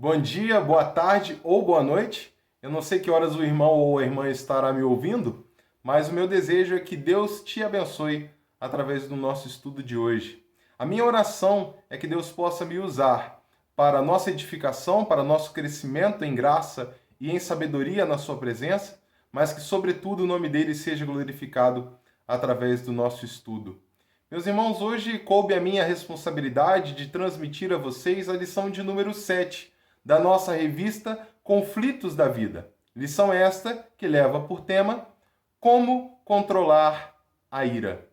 Bom dia, boa tarde ou boa noite. Eu não sei que horas o irmão ou a irmã estará me ouvindo, mas o meu desejo é que Deus te abençoe através do nosso estudo de hoje. A minha oração é que Deus possa me usar para a nossa edificação, para nosso crescimento em graça e em sabedoria na sua presença, mas que, sobretudo, o nome dele seja glorificado através do nosso estudo. Meus irmãos, hoje coube a minha responsabilidade de transmitir a vocês a lição de número 7 da nossa revista Conflitos da Vida. Lição esta que leva por tema Como controlar a ira.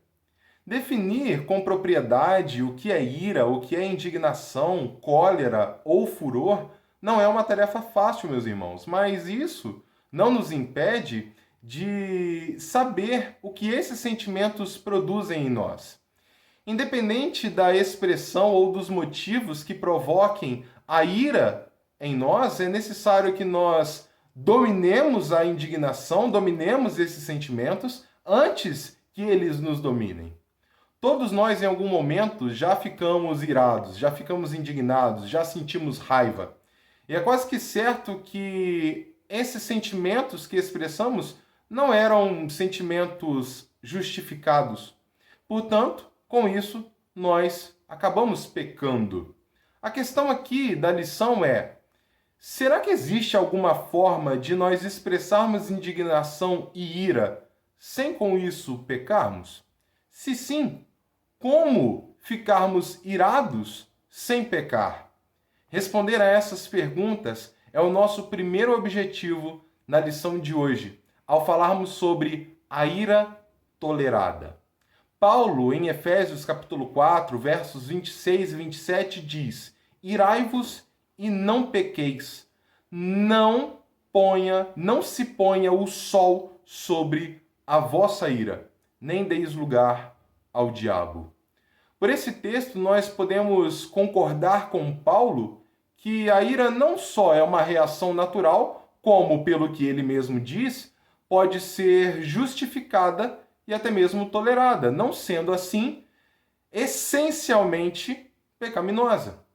Definir com propriedade o que é ira, o que é indignação, cólera ou furor não é uma tarefa fácil, meus irmãos, mas isso não nos impede de saber o que esses sentimentos produzem em nós. Independente da expressão ou dos motivos que provoquem a ira em nós, é necessário que nós dominemos a indignação, dominemos esses sentimentos antes que eles nos dominem. Todos nós, em algum momento, já ficamos irados, já ficamos indignados, já sentimos raiva. E é quase que certo que esses sentimentos que expressamos não eram sentimentos justificados. Portanto, com isso, nós acabamos pecando. A questão aqui da lição é: será que existe alguma forma de nós expressarmos indignação e ira sem com isso pecarmos? Se sim, como ficarmos irados sem pecar? Responder a essas perguntas é o nosso primeiro objetivo na lição de hoje, ao falarmos sobre a ira tolerada. Paulo, em Efésios capítulo 4, versos 26 e 27, diz: Irai-vos e não pequeis. Não se ponha o sol sobre a vossa ira, nem deis lugar ao diabo. Por esse texto, nós podemos concordar com Paulo que a ira não só é uma reação natural, como, pelo que ele mesmo diz, pode ser justificada e até mesmo tolerada, não sendo assim essencialmente pecaminosa.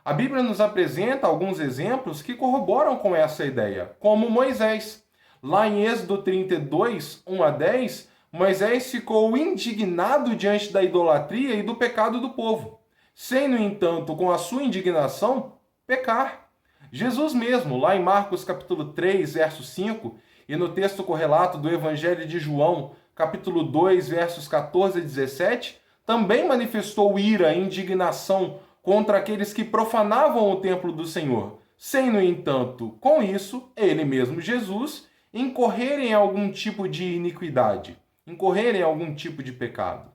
A Bíblia nos apresenta alguns exemplos que corroboram com essa ideia, como Moisés. Lá em Êxodo 32, 1 a 10, Moisés ficou indignado diante da idolatria e do pecado do povo, sem, no entanto, com a sua indignação, pecar. Jesus mesmo, lá em Marcos capítulo 3, verso 5, e no texto correlato do Evangelho de João, capítulo 2, versos 14 a 17, também manifestou ira e indignação contra aqueles que profanavam o templo do Senhor, sem, no entanto, com isso, ele mesmo, Jesus, incorrer em algum tipo de iniquidade, incorrer em algum tipo de pecado.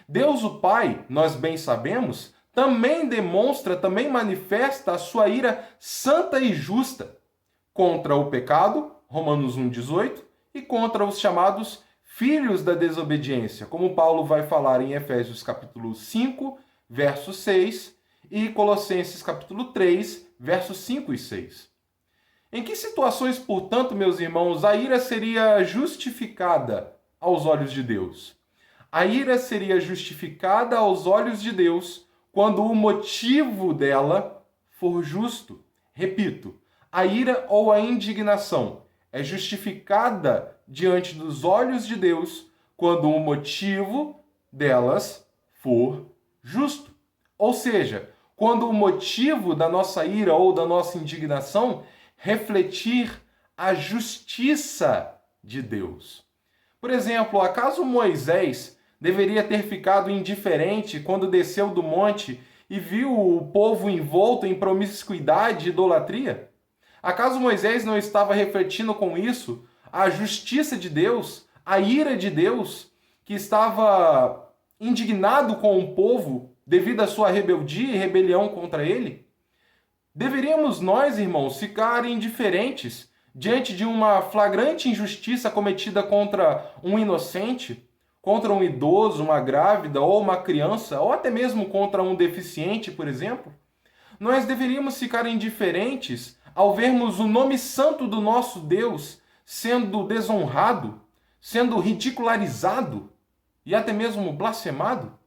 Deus o Pai, nós bem sabemos, também demonstra, também manifesta a sua ira santa e justa contra o pecado, Romanos 1,18, e contra os chamados filhos da desobediência, como Paulo vai falar em Efésios capítulo 5, verso 6, e Colossenses capítulo 3, versos 5 e 6. Em que situações, portanto, meus irmãos, a ira seria justificada aos olhos de Deus? A ira seria justificada aos olhos de Deus quando o motivo dela for justo. Repito, a ira ou a indignação é justificada diante dos olhos de Deus quando o motivo delas for justo. Ou seja, quando o motivo da nossa ira ou da nossa indignação refletir a justiça de Deus. Por exemplo, acaso Moisés deveria ter ficado indiferente quando desceu do monte e viu o povo envolto em promiscuidade e idolatria? Acaso Moisés não estava refletindo com isso a justiça de Deus, a ira de Deus, que estava indignado com o povo devido à sua rebeldia e rebelião contra ele? Deveríamos nós, irmãos, ficar indiferentes diante de uma flagrante injustiça cometida contra um inocente, contra um idoso, uma grávida ou uma criança, ou até mesmo contra um deficiente, por exemplo? Nós deveríamos ficar indiferentes ao vermos o nome santo do nosso Deus sendo desonrado, sendo ridicularizado e até mesmo blasfemado?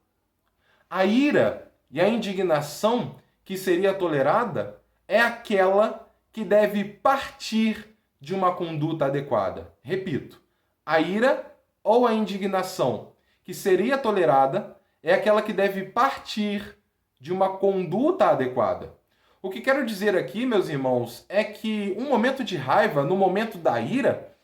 A ira e a indignação que seria tolerada é aquela que deve partir de uma conduta adequada. Repito, a ira ou a indignação que seria tolerada é aquela que deve partir de uma conduta adequada. O que quero dizer aqui, meus irmãos, é que um momento de raiva, no momento da ira,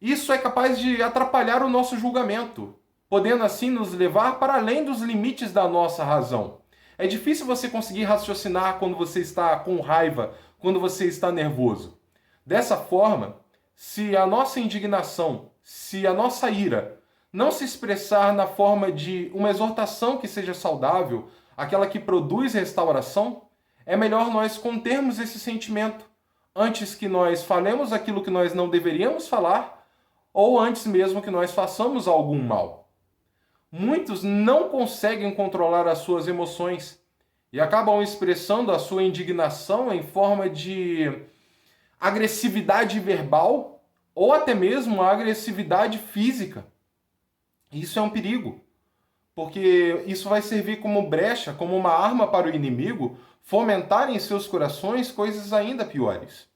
isso é capaz de atrapalhar o nosso julgamento, podendo assim nos levar para além dos limites da nossa razão. É difícil você conseguir raciocinar quando você está com raiva, quando você está nervoso. Dessa forma, se a nossa indignação, se a nossa ira não se expressar na forma de uma exortação que seja saudável, aquela que produz restauração, é melhor nós contermos esse sentimento antes que nós falemos aquilo que nós não deveríamos falar ou antes mesmo que nós façamos algum mal. Muitos não conseguem controlar as suas emoções e acabam expressando a sua indignação em forma de agressividade verbal ou até mesmo agressividade física. Isso é um perigo, porque isso vai servir como brecha, como uma arma para o inimigo fomentar em seus corações coisas ainda piores.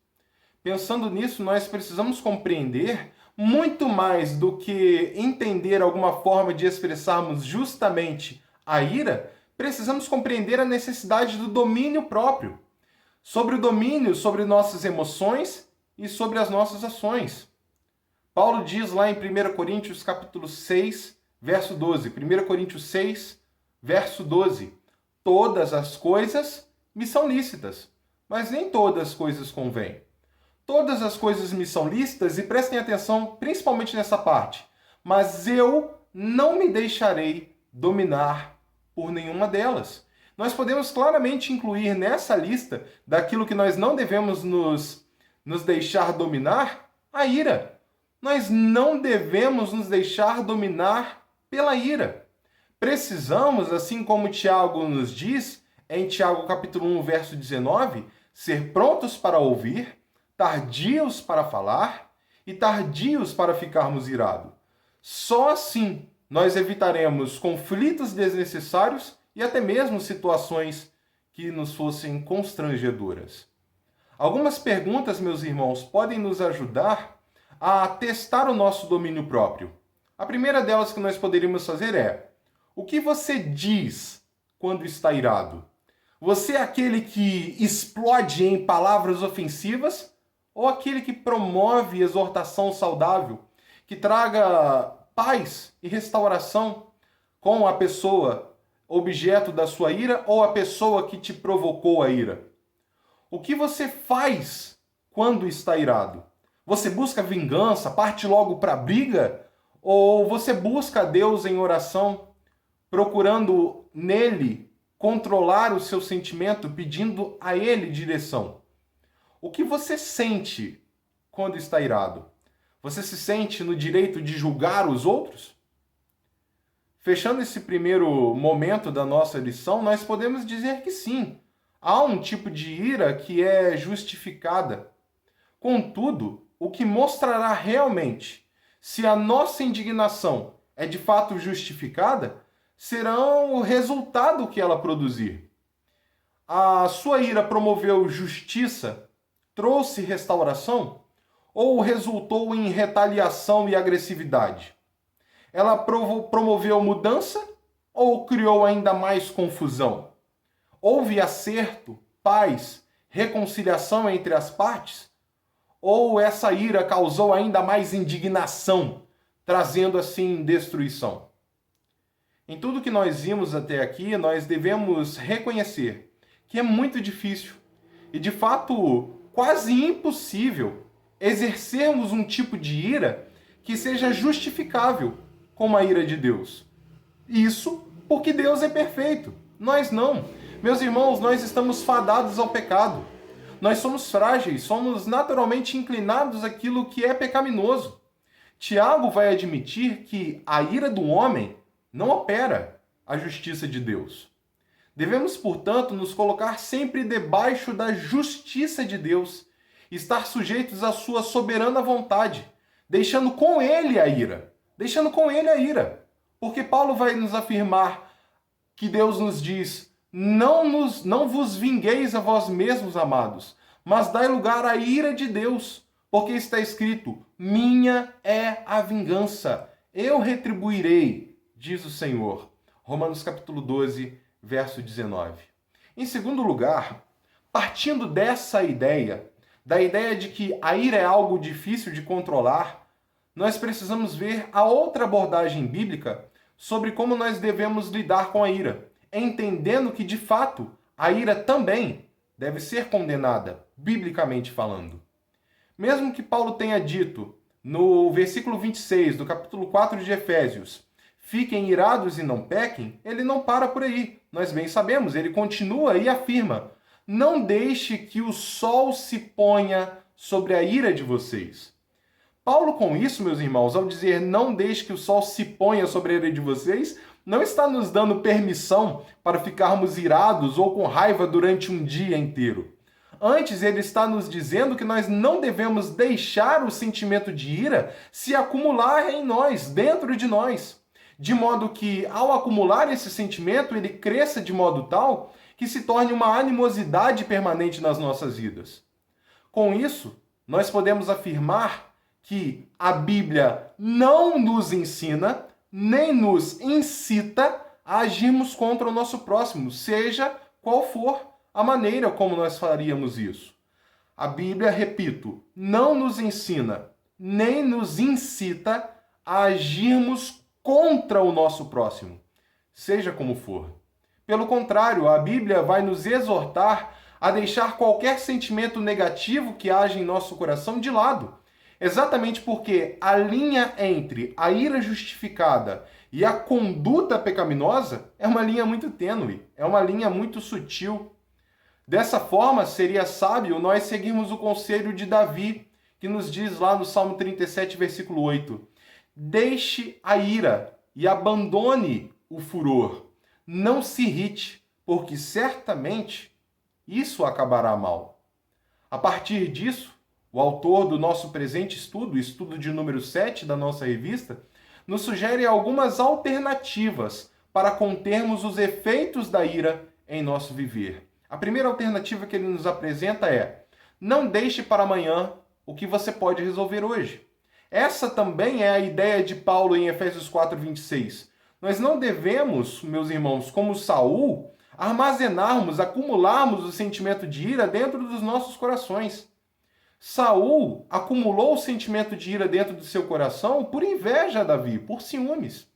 Pensando nisso, nós precisamos compreender muito mais do que entender alguma forma de expressarmos justamente a ira, precisamos compreender a necessidade do domínio próprio, sobre o domínio sobre nossas emoções e sobre as nossas ações. Paulo diz lá em 1 Coríntios capítulo 6, verso 12, 1 Coríntios 6, verso 12, todas as coisas me são lícitas, mas nem todas as coisas convêm. Todas as coisas me são lícitas, e prestem atenção principalmente nessa parte, mas eu não me deixarei dominar por nenhuma delas. Nós podemos claramente incluir nessa lista daquilo que nós não devemos nos deixar dominar, a ira. Nós não devemos nos deixar dominar pela ira. Precisamos, assim como Tiago nos diz, em Tiago capítulo 1, verso 19, ser prontos para ouvir, tardios para falar e tardios para ficarmos irados. Só assim nós evitaremos conflitos desnecessários e até mesmo situações que nos fossem constrangedoras. Algumas perguntas, meus irmãos, podem nos ajudar a testar o nosso domínio próprio. A primeira delas que nós poderíamos fazer é: o que você diz quando está irado? Você é aquele que explode em palavras ofensivas ou aquele que promove exortação saudável, que traga paz e restauração com a pessoa objeto da sua ira ou a pessoa que te provocou a ira? O que você faz quando está irado? Você busca vingança, parte logo para a briga? Ou você busca a Deus em oração, procurando nele controlar o seu sentimento, pedindo a ele direção? O que você sente quando está irado? Você se sente no direito de julgar os outros? Fechando esse primeiro momento da nossa lição, nós podemos dizer que sim, há um tipo de ira que é justificada. Contudo, o que mostrará realmente se a nossa indignação é de fato justificada serão o resultado que ela produzir. A sua ira promoveu justiça, trouxe restauração ou resultou em retaliação e agressividade? Ela promoveu mudança ou criou ainda mais confusão? Houve acerto, paz, reconciliação entre as partes? Ou essa ira causou ainda mais indignação, trazendo assim destruição? Em tudo que nós vimos até aqui, nós devemos reconhecer que é muito difícil e, de fato, quase impossível exercermos um tipo de ira que seja justificável como a ira de Deus. Isso porque Deus é perfeito, nós não. Meus irmãos, nós estamos fadados ao pecado. Nós somos frágeis, somos naturalmente inclinados àquilo que é pecaminoso. Tiago vai admitir que a ira do homem não opera a justiça de Deus. Devemos, portanto, nos colocar sempre debaixo da justiça de Deus, estar sujeitos à sua soberana vontade, deixando com ele a ira. Porque Paulo vai nos afirmar que Deus nos diz: não vos vingueis a vós mesmos, amados, mas dai lugar à ira de Deus, porque está escrito: minha é a vingança, eu retribuirei, diz o Senhor. Romanos capítulo 12, verso 19. Em segundo lugar, partindo dessa ideia, da ideia de que a ira é algo difícil de controlar, nós precisamos ver a outra abordagem bíblica sobre como nós devemos lidar com a ira, entendendo que, de fato, a ira também deve ser condenada, biblicamente falando. Mesmo que Paulo tenha dito, no versículo 26 do capítulo 4 de Efésios, fiquem irados e não pequem, ele não para por aí. Nós bem sabemos, ele continua e afirma: não deixe que o sol se ponha sobre a ira de vocês. Paulo, com isso, meus irmãos, ao dizer não deixe que o sol se ponha sobre a ira de vocês, não está nos dando permissão para ficarmos irados ou com raiva durante um dia inteiro. Antes, ele está nos dizendo que nós não devemos deixar o sentimento de ira se acumular em nós, dentro de nós. De modo que, ao acumular esse sentimento, ele cresça de modo tal que se torne uma animosidade permanente nas nossas vidas. Com isso, nós podemos afirmar que a Bíblia não nos ensina, nem nos incita a agirmos contra o nosso próximo, seja qual for a maneira como nós faríamos isso. A Bíblia, repito, não nos ensina, nem nos incita a agirmos contra o nosso próximo, seja como for. Pelo contrário, a Bíblia vai nos exortar a deixar qualquer sentimento negativo que haja em nosso coração de lado. Exatamente porque a linha entre a ira justificada e a conduta pecaminosa é uma linha muito tênue, é uma linha muito sutil. Dessa forma, seria sábio nós seguirmos o conselho de Davi, que nos diz lá no Salmo 37, versículo 8: deixe a ira e abandone o furor. Não se irrite, porque certamente isso acabará mal. A partir disso, o autor do nosso presente estudo, estudo de número 7 da nossa revista, nos sugere algumas alternativas para contermos os efeitos da ira em nosso viver. A primeira alternativa que ele nos apresenta é: não deixe para amanhã o que você pode resolver hoje. Essa também é a ideia de Paulo em Efésios 4:26. Nós não devemos, meus irmãos, como Saul, armazenarmos, acumularmos o sentimento de ira dentro dos nossos corações. Saul acumulou o sentimento de ira dentro do seu coração por inveja a Davi, por ciúmes.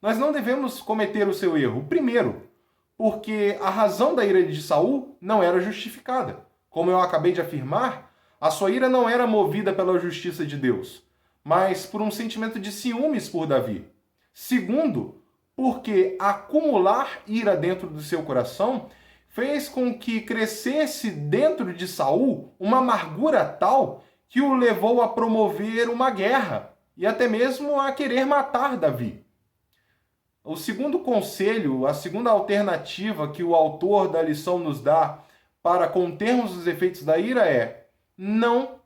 Nós não devemos cometer o seu erro. Primeiro, porque a razão da ira de Saul não era justificada. Como eu acabei de afirmar, a sua ira não era movida pela justiça de Deus, mas por um sentimento de ciúmes por Davi. Segundo, porque acumular ira dentro do seu coração fez com que crescesse dentro de Saul uma amargura tal que o levou a promover uma guerra e até mesmo a querer matar Davi. O segundo conselho, a segunda alternativa que o autor da lição nos dá para contermos os efeitos da ira é: não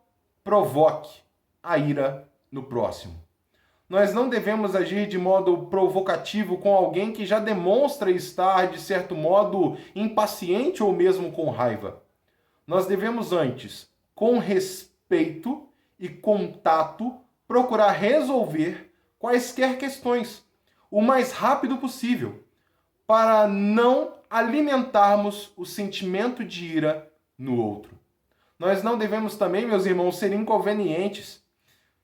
provoque a ira no próximo. Nós não devemos agir de modo provocativo com alguém que já demonstra estar, de certo modo, impaciente ou mesmo com raiva. Nós devemos antes, com respeito e contato, procurar resolver quaisquer questões o mais rápido possível, para não alimentarmos o sentimento de ira no outro. Nós não devemos também, meus irmãos, ser inconvenientes.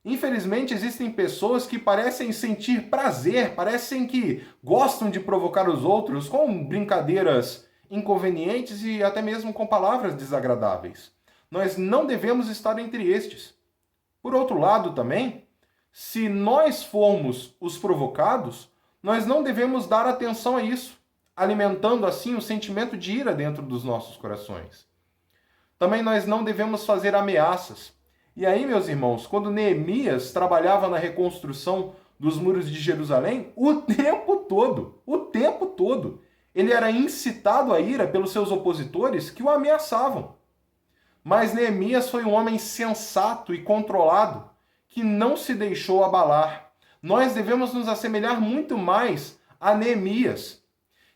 Infelizmente, existem pessoas que parecem sentir prazer, parecem que gostam de provocar os outros com brincadeiras inconvenientes e até mesmo com palavras desagradáveis. Nós não devemos estar entre estes. Por outro lado, também, se nós formos os provocados, nós não devemos dar atenção a isso, alimentando assim o sentimento de ira dentro dos nossos corações. Também nós não devemos fazer ameaças. E aí, meus irmãos, quando Neemias trabalhava na reconstrução dos muros de Jerusalém, o tempo todo, ele era incitado à ira pelos seus opositores que o ameaçavam. Mas Neemias foi um homem sensato e controlado, que não se deixou abalar. Nós devemos nos assemelhar muito mais a Neemias,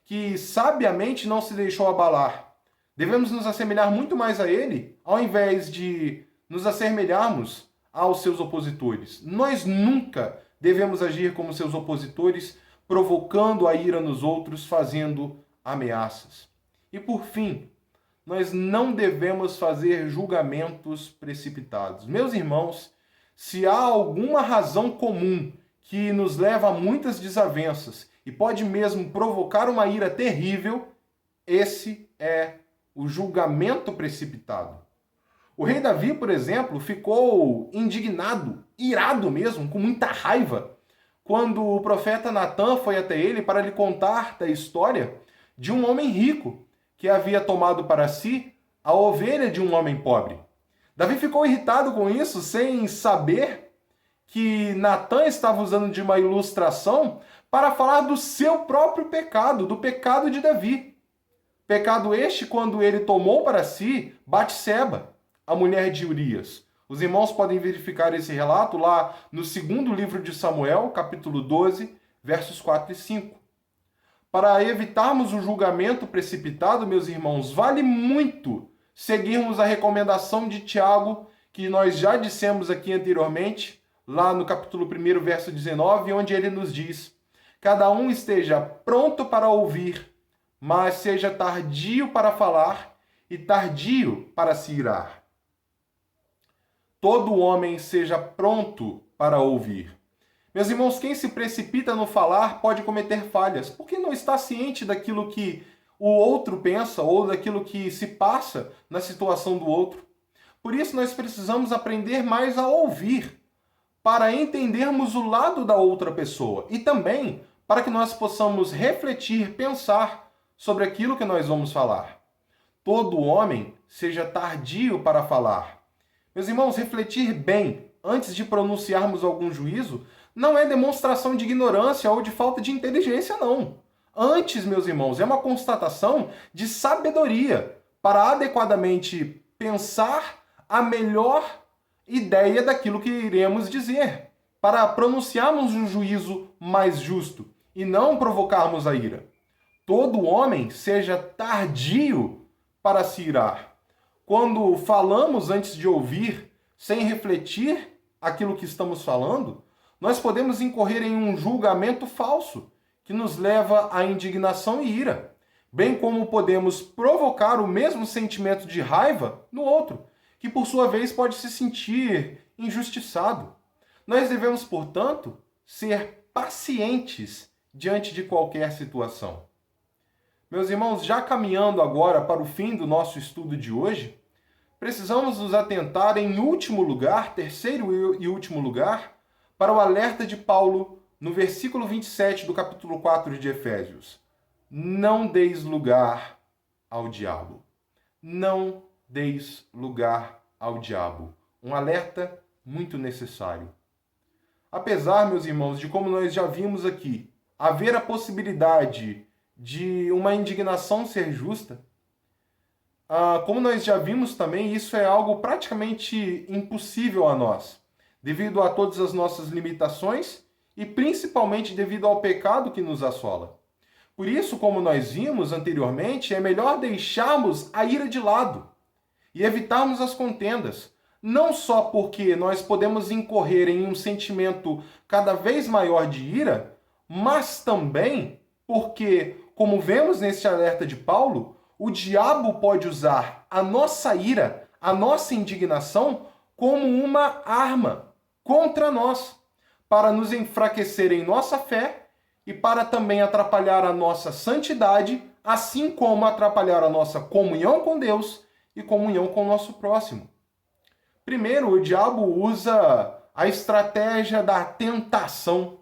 que sabiamente não se deixou abalar. Devemos nos assemelhar muito mais a ele, ao invés de nos assemelharmos aos seus opositores. Nós nunca devemos agir como seus opositores, provocando a ira nos outros, fazendo ameaças. E por fim, nós não devemos fazer julgamentos precipitados. Meus irmãos, se há alguma razão comum que nos leva a muitas desavenças e pode mesmo provocar uma ira terrível, esse é o julgamento precipitado. O rei Davi, por exemplo, ficou indignado, irado mesmo, com muita raiva, quando o profeta Natã foi até ele para lhe contar da história de um homem rico que havia tomado para si a ovelha de um homem pobre. Davi ficou irritado com isso, sem saber que Natã estava usando de uma ilustração para falar do seu próprio pecado, do pecado de Davi. Pecado este quando ele tomou para si Batseba, a mulher de Urias. Os irmãos podem verificar esse relato lá no segundo livro de Samuel, capítulo 12, versos 4 e 5. Para evitarmos o julgamento precipitado, meus irmãos, vale muito seguirmos a recomendação de Tiago, que nós já dissemos aqui anteriormente, lá no capítulo 1, verso 19, onde ele nos diz: cada um esteja pronto para ouvir, mas seja tardio para falar e tardio para se irar. Todo homem seja pronto para ouvir. Meus irmãos, quem se precipita no falar pode cometer falhas, porque não está ciente daquilo que o outro pensa ou daquilo que se passa na situação do outro. Por isso, nós precisamos aprender mais a ouvir, para entendermos o lado da outra pessoa e também para que nós possamos refletir, pensar sobre aquilo que nós vamos falar. Todo homem seja tardio para falar. Meus irmãos, refletir bem antes de pronunciarmos algum juízo não é demonstração de ignorância ou de falta de inteligência, não. Antes, meus irmãos, é uma constatação de sabedoria para adequadamente pensar a melhor ideia daquilo que iremos dizer, para pronunciarmos um juízo mais justo e não provocarmos a ira. Todo homem seja tardio para se irar. Quando falamos antes de ouvir, sem refletir aquilo que estamos falando, nós podemos incorrer em um julgamento falso, que nos leva à indignação e ira, bem como podemos provocar o mesmo sentimento de raiva no outro, que por sua vez pode se sentir injustiçado. Nós devemos, portanto, ser pacientes diante de qualquer situação. Meus irmãos, já caminhando agora para o fim do nosso estudo de hoje, precisamos nos atentar em último lugar, terceiro e último lugar, para o alerta de Paulo no versículo 27 do capítulo 4 de Efésios. Não deis lugar ao diabo. Não deis lugar ao diabo. Um alerta muito necessário. Apesar, meus irmãos, de como nós já vimos aqui, haver a possibilidade de uma indignação ser justa, como nós já vimos também, isso é algo praticamente impossível a nós, devido a todas as nossas limitações e principalmente devido ao pecado que nos assola. Por isso, como nós vimos anteriormente, é melhor deixarmos a ira de lado e evitarmos as contendas, não só porque nós podemos incorrer em um sentimento cada vez maior de ira, mas também porque, como vemos neste alerta de Paulo, o diabo pode usar a nossa ira, a nossa indignação, como uma arma contra nós, para nos enfraquecer em nossa fé e para também atrapalhar a nossa santidade, assim como atrapalhar a nossa comunhão com Deus e comunhão com o nosso próximo. Primeiro, o diabo usa a estratégia da tentação,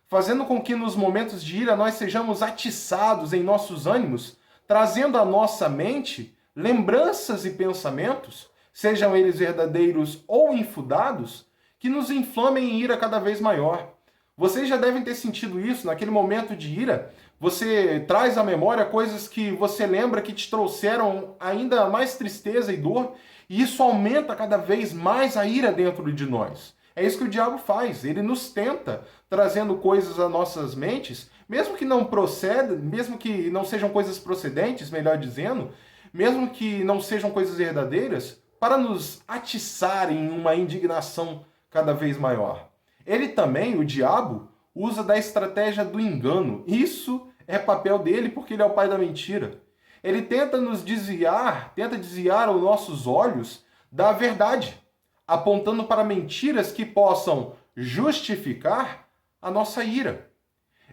fazendo com que nos momentos de ira nós sejamos atiçados em nossos ânimos, trazendo à nossa mente lembranças e pensamentos, sejam eles verdadeiros ou infundados, que nos inflamem em ira cada vez maior. Vocês já devem ter sentido isso naquele momento de ira. Você traz à memória coisas que você lembra que te trouxeram ainda mais tristeza e dor, e isso aumenta cada vez mais a ira dentro de nós. É isso que o diabo faz. Ele nos tenta, trazendo coisas às nossas mentes, mesmo que não procedam, mesmo que não sejam coisas procedentes, melhor dizendo, mesmo que não sejam coisas verdadeiras, para nos atiçar em uma indignação cada vez maior. Ele também, o diabo, usa da estratégia do engano. Isso é papel dele porque ele é o pai da mentira. Ele tenta nos desviar, tenta desviar os nossos olhos da verdade, apontando para mentiras que possam justificar a nossa ira.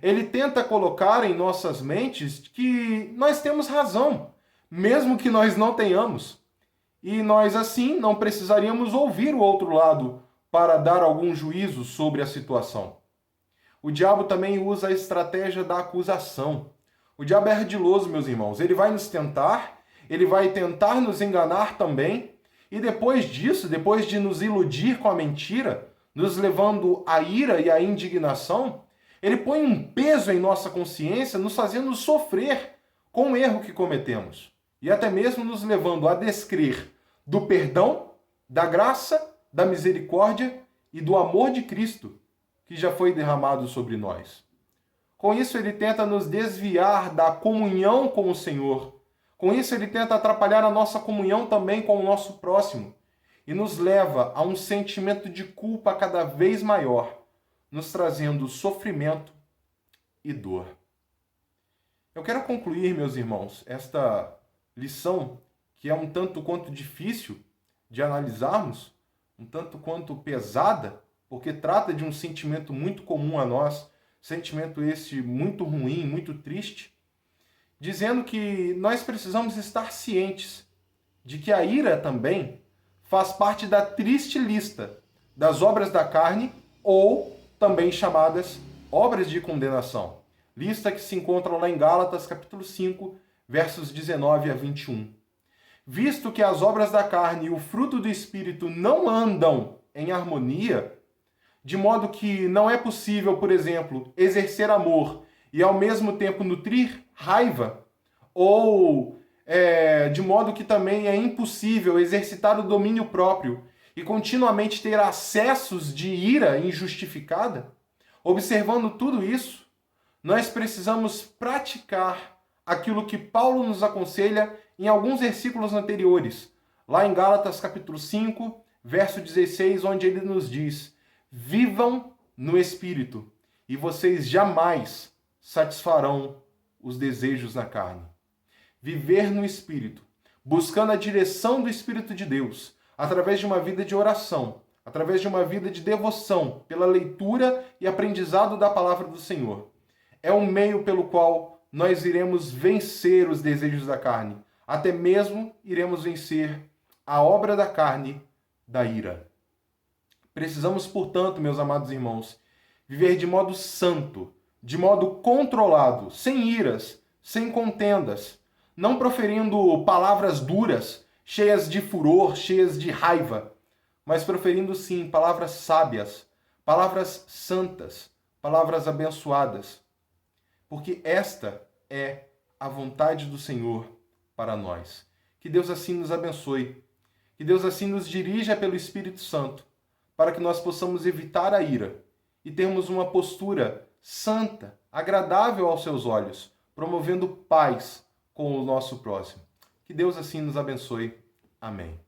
Ele tenta colocar em nossas mentes que nós temos razão, mesmo que nós não tenhamos. E nós, assim, não precisaríamos ouvir o outro lado para dar algum juízo sobre a situação. O diabo também usa a estratégia da acusação. O diabo é ardiloso, meus irmãos. Ele vai nos tentar, ele vai tentar nos enganar também, e depois disso, depois de nos iludir com a mentira, nos levando à ira e à indignação, ele põe um peso em nossa consciência, nos fazendo sofrer com o erro que cometemos. E até mesmo nos levando a descrer do perdão, da graça, da misericórdia e do amor de Cristo, que já foi derramado sobre nós. Com isso, ele tenta nos desviar da comunhão com o Senhor. Com isso, ele tenta atrapalhar a nossa comunhão também com o nosso próximo e nos leva a um sentimento de culpa cada vez maior, nos trazendo sofrimento e dor. Eu quero concluir, meus irmãos, esta lição, que é um tanto quanto difícil de analisarmos, um tanto quanto pesada, porque trata de um sentimento muito comum a nós, sentimento esse muito ruim, muito triste, dizendo que nós precisamos estar cientes de que a ira também faz parte da triste lista das obras da carne, ou também chamadas obras de condenação. Lista que se encontra lá em Gálatas, capítulo 5, versos 19 a 21. Visto que as obras da carne e o fruto do Espírito não andam em harmonia, de modo que não é possível, por exemplo, exercer amor e ao mesmo tempo nutrir raiva, ou de modo que também é impossível exercitar o domínio próprio e continuamente ter acessos de ira injustificada, observando tudo isso, nós precisamos praticar aquilo que Paulo nos aconselha em alguns versículos anteriores, lá em Gálatas capítulo 5, verso 16, onde ele nos diz: vivam no Espírito, e vocês jamais satisfarão os desejos da carne. Viver no Espírito, buscando a direção do Espírito de Deus, através de uma vida de oração, através de uma vida de devoção, pela leitura e aprendizado da palavra do Senhor, é um meio pelo qual nós iremos vencer os desejos da carne, até mesmo iremos vencer a obra da carne, da ira. Precisamos, portanto, meus amados irmãos, viver de modo santo, de modo controlado, sem iras, sem contendas, não proferindo palavras duras, cheias de furor, cheias de raiva, mas proferindo sim palavras sábias, palavras santas, palavras abençoadas, porque esta é a vontade do Senhor para nós. Que Deus assim nos abençoe, que Deus assim nos dirija pelo Espírito Santo, para que nós possamos evitar a ira e termos uma postura santa, agradável aos seus olhos, promovendo paz com o nosso próximo. Que Deus assim nos abençoe. Amém.